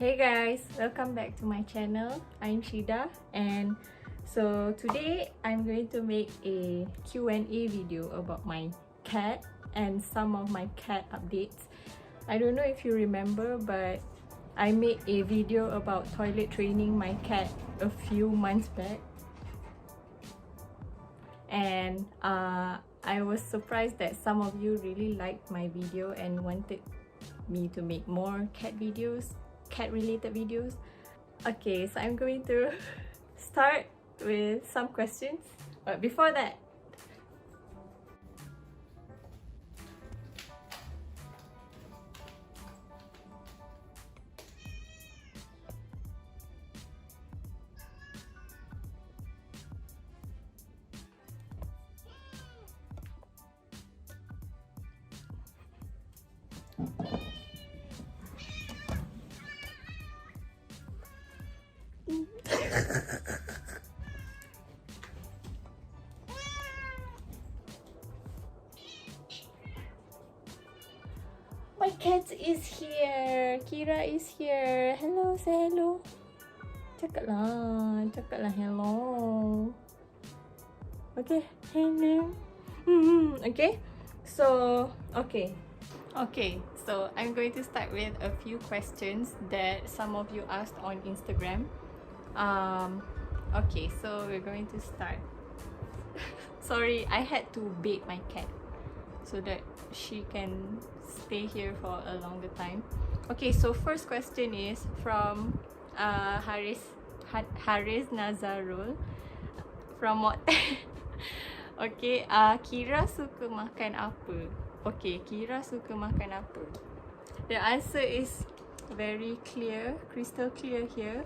Hey guys, welcome back to my channel. I'm Shida, and so today I'm going to make a Q&A video about my cat and some of my cat updates. I don't know if you remember, but I made a video about toilet training my cat a few months back, and I was surprised that some of you really liked my video and wanted me to make more cat related videos. Okay, so I'm going to start with some questions, but before that, my cat is here. Kyra is here. Hello, say hello. Cakap lah hello. Okay, hello. Okay, so so I'm going to start with a few questions that some of you asked on Instagram. Okay, so we're going to start. Sorry, I had to bait my cat so that she can stay here for a longer time. Okay, so first question is from Haris Nazarul from what? Okay, Kyra suka makan apa? Okay, Kyra suka makan apa? The answer is very clear, crystal clear here.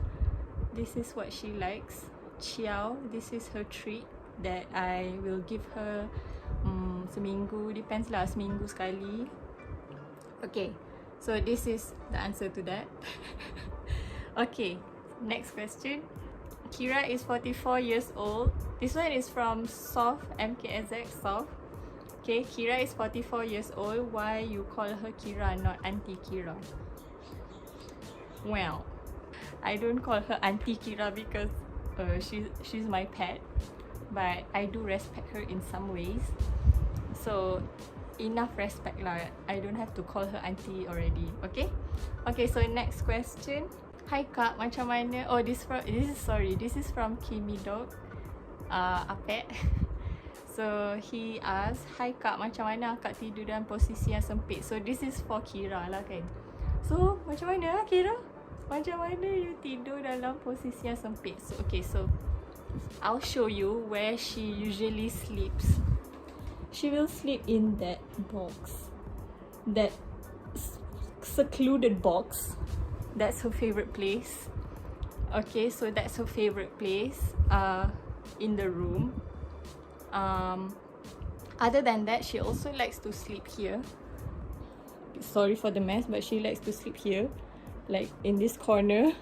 This is what she likes. Ciao, this is her treat that I will give her seminggu, depends lah, seminggu sekali. Okay, so this is the answer to that. Okay, next question. Kyra is 44 years old. This one is from Soft, MKSX Soft. Okay, Kyra is 44 years old. Why you call her Kyra, not Auntie Kyra? Well, I don't call her Auntie Kyra because she's my pet, but I do respect her in some ways. So enough respect lah. I don't have to call her auntie already. Okay. Okay. So next question. Hi Kak, macam mana? Oh, this is from Kimi Dog. Apet. So he asked, Hi Kak, macam mana Kak tidur dalam posisi yang sempit? So this is for Kyra lah kan. So macam mana Kyra? Macam mana you tidur dalam posisi yang sempit? So okay, so I'll show you where she usually sleeps. She will sleep in that box, that secluded box. That's her favorite place. Okay, so that's her favorite place in the room. Other than that, she also likes to sleep here. Sorry for the mess, but she likes to sleep here, like in this corner.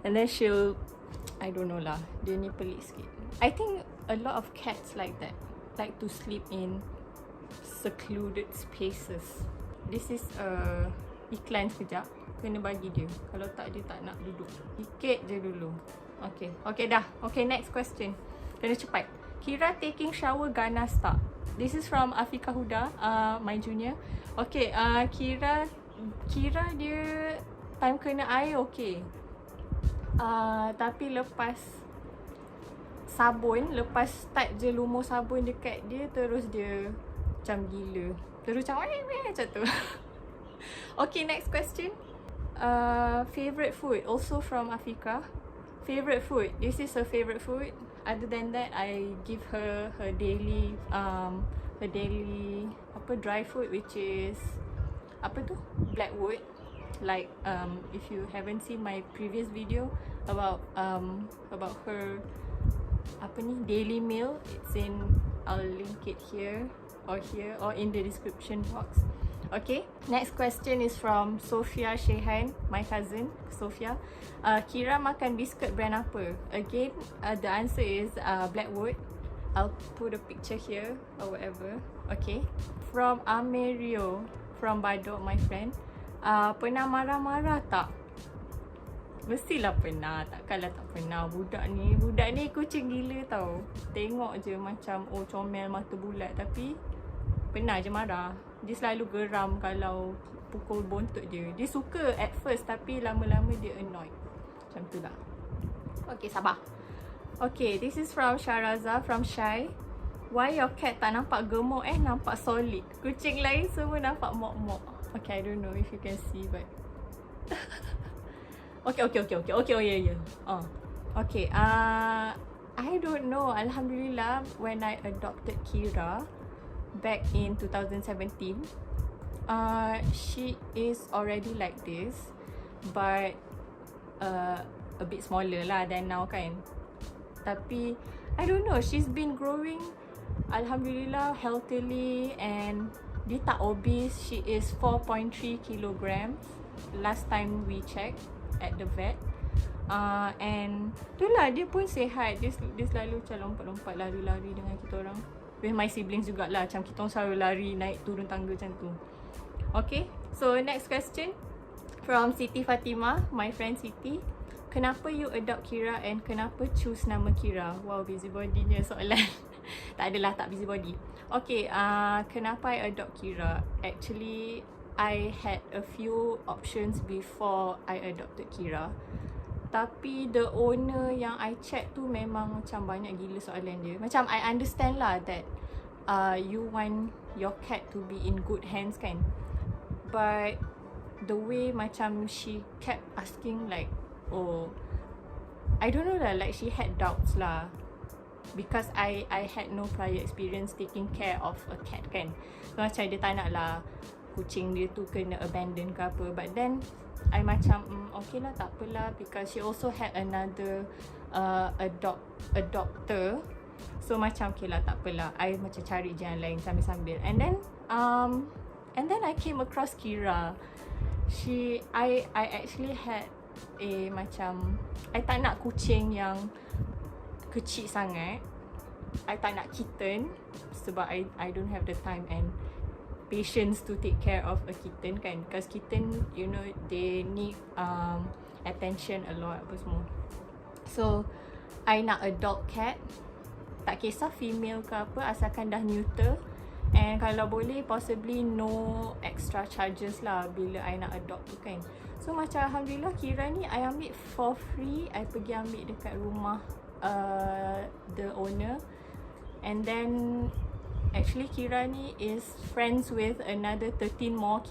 And then she'll, I don't know lah, dia ni pelik sikit. I think a lot of cats like that, like to sleep in secluded spaces. This is iklan sekejap, kena bagi dia. Kalau tak, dia tak nak duduk. Sikit je dulu. Okay, okay dah. Okay, next question. Kena cepat. Kyra taking shower ganas tak? This is from Afika Huda, my junior. Okay, Kyra dia time kena air okay. Tapi lepas sabun, lepas start je lumur sabun dekat dia, terus dia macam gila. Terus macam tu. Okay, next question. Favorite food, also from Afika. Favorite food, this is her favorite food. Other than that, I give her her daily dry food, which is apa tu? Blackwood. Like if you haven't seen my previous video about her daily meal, it's in, I'll link it here or in the description box. Okay, next question is from Sophia Shehan, my cousin Sophia. Kyra makan biscuit brand apa? Again, the answer is Blackwood. I'll put a picture here or whatever. Okay, from Amerio from Badok, my friend. Pernah marah-marah tak? Mestilah pernah, takkanlah tak pernah. Budak ni kucing gila tau. Tengok je macam comel mata bulat, tapi pernah je marah. Dia selalu geram kalau pukul bontot je. Dia suka at first, tapi lama-lama dia annoyed. Macam tu lah. Okay, sabar. Okay, this is from Sharaza from Shai. Why your cat tak nampak gemuk nampak solid? Kucing lain semua nampak mok-mok. Okay, I don't know if you can see, but Okay. Oh, yeah. Okay, I don't know. Alhamdulillah, when I adopted Kyra back in 2017, she is already like this, but a bit smaller lah than now kan. Tapi I don't know, she's been growing Alhamdulillah healthily, and dia tak obese. She is 4.3 kilograms last time we checked at the vet. And itulah, dia pun sihat. Dia selalu macam lompat-lompat, lari-lari dengan kita orang. With my siblings jugalah, macam kita orang selalu lari naik turun tangga macam tu. Okay, so next question from Siti Fatimah, my friend Siti. Kenapa you adopt Kyra and kenapa choose nama Kyra? Wow, busybody-nya soalan. Tak adalah, tak busybody. Okay, kenapa I adopt Kyra? Actually, I had a few options before I adopted Kyra. Tapi the owner yang I check tu memang macam banyak gila soalan dia. Macam I understand lah that you want your cat to be in good hands kan. But the way macam she kept asking like, oh, I don't know lah, like she had doubts lah. Because I had no prior experience taking care of a cat kan. So macam dia tak nak lah kucing dia tu kena abandon ke apa. But then I macam okay lah, tak apalah, because she also had another adopter. So macam okay lah, tak apalah, I macam cari jalan lain sambil-sambil. And then I came across Kyra. I actually had macam, I tak nak kucing yang kecil sangat. I tak nak kitten sebab I don't have the time and patience to take care of a kitten kan. Because kitten, you know, they need attention a lot apa semua. So I nak adult cat, tak kisah female ke apa, asalkan dah neuter. And kalau boleh possibly no extra charges lah bila I nak adopt tu kan. So macam Alhamdulillah Kyra ni I ambil for free. I pergi ambil dekat rumah the owner. And then actually Kyra ni is friends with another 13 more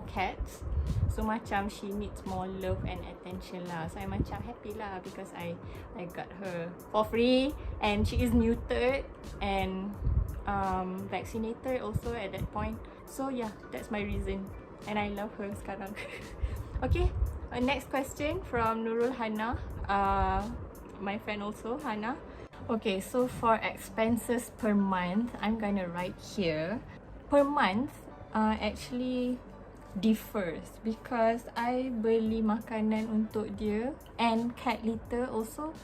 cats. So macam she needs more love and attention lah. So I macam happy lah because I got her for free, and she is neutered and vaccinated also at that point. So yeah, that's my reason, and I love her sekarang. Okay, next question from Nurul Hana, my friend also Hana. Okay, so for expenses per month, I'm gonna write here. Per month, actually differs because I beli makanan untuk dia and cat litter also.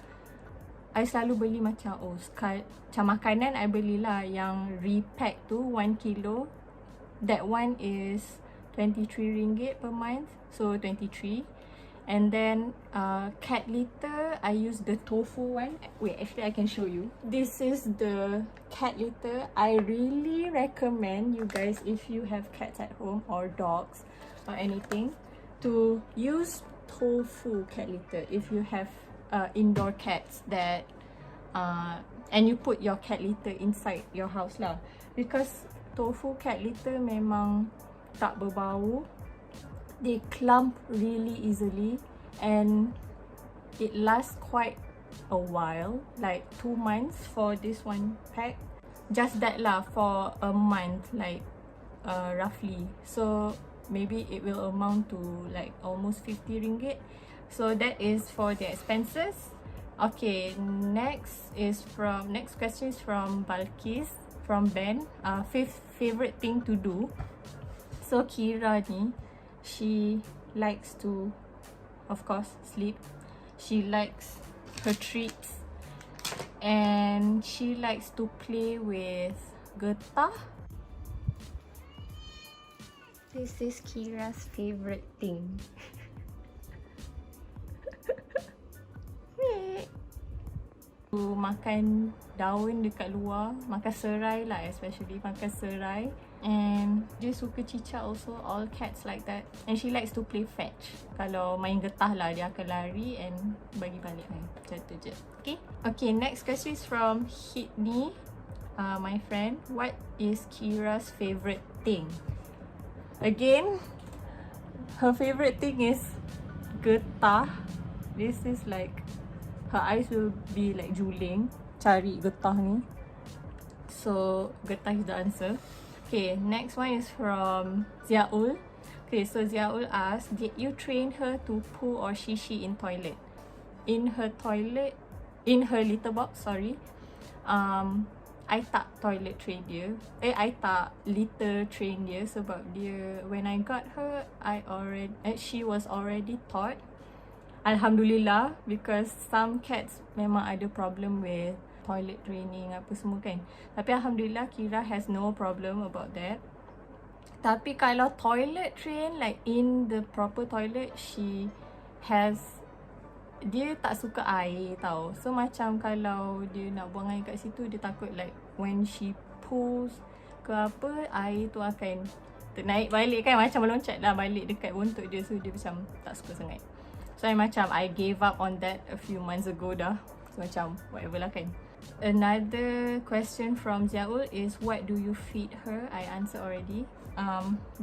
I selalu beli macam macam makanan I belilah yang repack tu 1 kilo. That one is 23 ringgit per month, so 23. And then cat litter, I use the tofu one. Wait, actually I can show you. This is the cat litter. I really recommend you guys, if you have cats at home or dogs or anything, to use tofu cat litter if you have indoor cats that and you put your cat litter inside your house lah. Because tofu cat litter memang tak berbau. They clump really easily and it lasts quite a while, like 2 months for this one pack. Just that lah, for a month, like roughly. So maybe it will amount to like almost 50 ringgit. So that is for the expenses. Okay, next question is from Balkis from Ben. Fifth favorite thing to do. So Kyra ni, she likes to, of course, sleep. She likes her treats, and she likes to play with getah. This is Kyra's favorite thing. makan daun dekat luar, makan serai lah, especially makan serai. And dia suka cicak also, all cats like that. And she likes to play fetch. Kalau main getah lah, dia akan lari and bagi balik kan. Macam tu je. Okay, next question is from Hidni, my friend. What is Kyra's favourite thing? Again, her favourite thing is getah. This is like, her eyes will be like juling cari getah ni. So getah is the answer. Okay, next one is from Ziaul. Okay, so Ziaul asked, did you train her to poo or shishi in toilet? In her litter box, sorry. I tak toilet train dia. I tak litter train dia sebab dia, when I got her, she was already taught. Alhamdulillah, because some cats memang ada problem with toilet training apa semua kan. Tapi Alhamdulillah Kyra has no problem about that. Tapi kalau toilet train, like in the proper toilet, dia tak suka air tau. So macam kalau dia nak buang air kat situ, dia takut like when she poos ke apa, air tu akan ternaik balik kan, macam meloncat lah balik dekat bontot dia. So dia macam tak suka sangat. So I gave up on that a few months ago dah. So macam whatever lah kan. Another question from Ziaul is, what do you feed her? I answered already.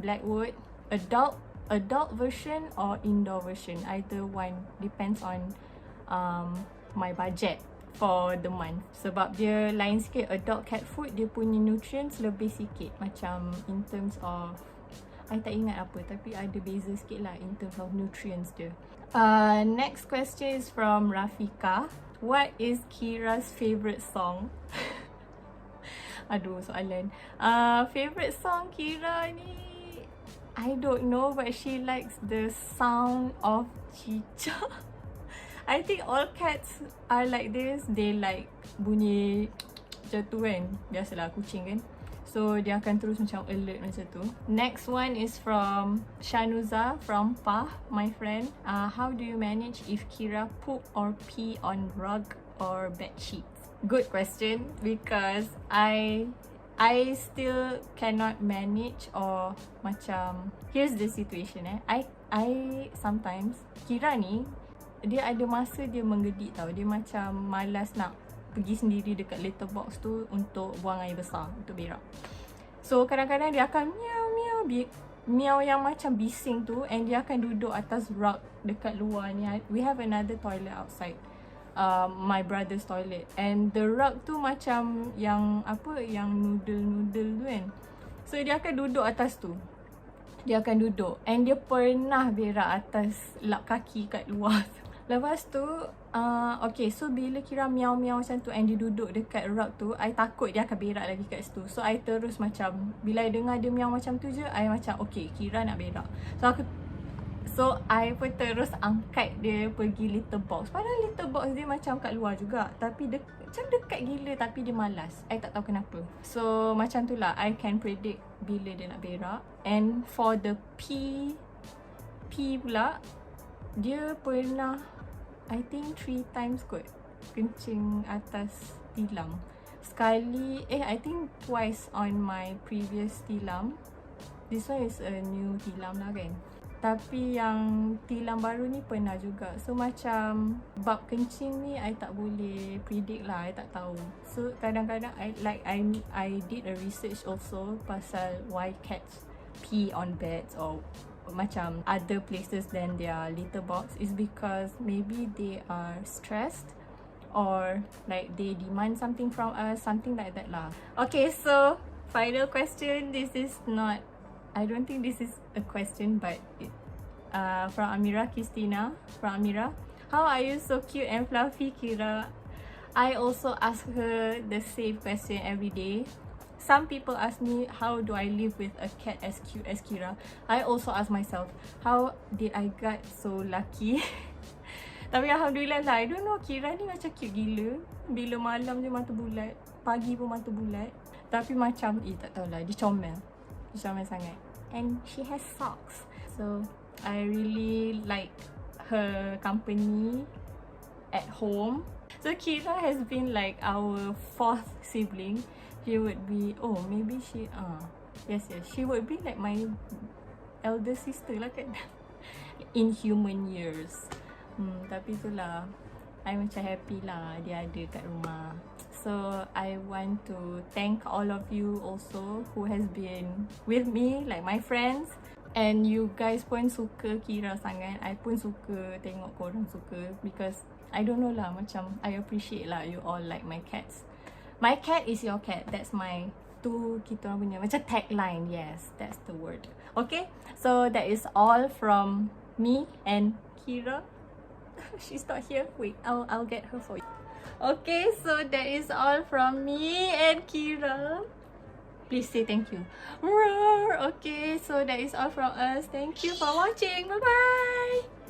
Blackwood, adult version or indoor version, either one, depends on my budget for the month. Sebab dia lain sikit. Adult cat food, dia punya nutrients lebih sikit. Macam in terms of, I tak ingat apa, tapi ada beza sikit lah in terms of nutrients dia. Next question is from Rafika. What is Kyra's favourite song? Aduh, soalan. Favourite song Kyra ni, I don't know, but she likes the sound of cicak. I think all cats are like this. They like bunyi macam tu kan. Biasalah kucing kan. So dia akan terus macam alert macam tu. Next one is from Shanuza from Pah, my friend. How do you manage if Kyra poop or pee on rug or bed sheets? Good question, because I still cannot manage, or macam, here's the situation I sometimes, Kyra ni dia ada masa dia menggedik tau. Dia macam malas nak pergi sendiri dekat litter box tu untuk buang air besar, untuk berak. So kadang-kadang dia akan miau yang macam bising tu, and dia akan duduk atas rug dekat luar ni. We have another toilet outside, my brother's toilet, and the rug tu macam yang apa, yang noodle tu kan. So dia akan duduk atas tu. Dia akan duduk, and dia pernah berak atas lap kaki kat luar. Lepas tu, okay, so bila Kyra miau-miau macam tu and dia duduk dekat rug tu, I takut dia akan berak lagi kat situ. So I terus macam, bila I dengar dia miau macam tu je, I macam okay, Kyra nak berak. So I pun terus angkat dia pergi litter box. Padahal litter box dia macam kat luar juga, tapi macam dekat gila, tapi dia malas. I tak tahu kenapa. So macam tu lah, I can predict bila dia nak berak. And for the pee pula, dia pernah, I think 3 times kot kencing atas tilam. Sekali, I think twice on my previous tilam. This one is a new tilam lah kan. Tapi yang tilam baru ni pernah juga. So macam bab kencing ni I tak boleh predict lah, I tak tahu. So kadang-kadang I did a research also pasal why cats pee on beds or macam other places than their litter box, is because maybe they are stressed or like they demand something from us, something like that lah. Okay, so final question. This is not, I don't think this is a question, but from Amira Christina, from Amira. How are you so cute and fluffy, Kyra? I also ask her the same question every day. Some people ask me, how do I live with a cat as cute as Kyra? I also ask myself, how did I get so lucky? Tapi Alhamdulillah lah, I don't know, Kyra ni macam cute gila. Bila malam je mata bulat, pagi pun mata bulat. Tapi macam, tak tahulah, dia comel. Dia comel sangat. And she has socks. So, I really like her company at home. So Kyra has been like our fourth sibling. She would be, oh maybe she yes, she would be like my elder sister lah kan. In human years. Tapi itulah, I macam happy lah dia ada kat rumah. So I want to thank all of you also who has been with me, like my friends. And you guys pun suka Kyra sangat. I pun suka tengok korang suka, because I don't know lah, macam I appreciate lah you all like my cats. My cat is your cat. That's my kita orang punya macam tagline. Yes, that's the word. Okay, so that is all from me and Kyra. She's not here. Wait, I'll get her for you. Okay, so that is all from me and Kyra. Please say thank you. Roar. Okay, so that is all from us. Thank you for watching. Bye bye.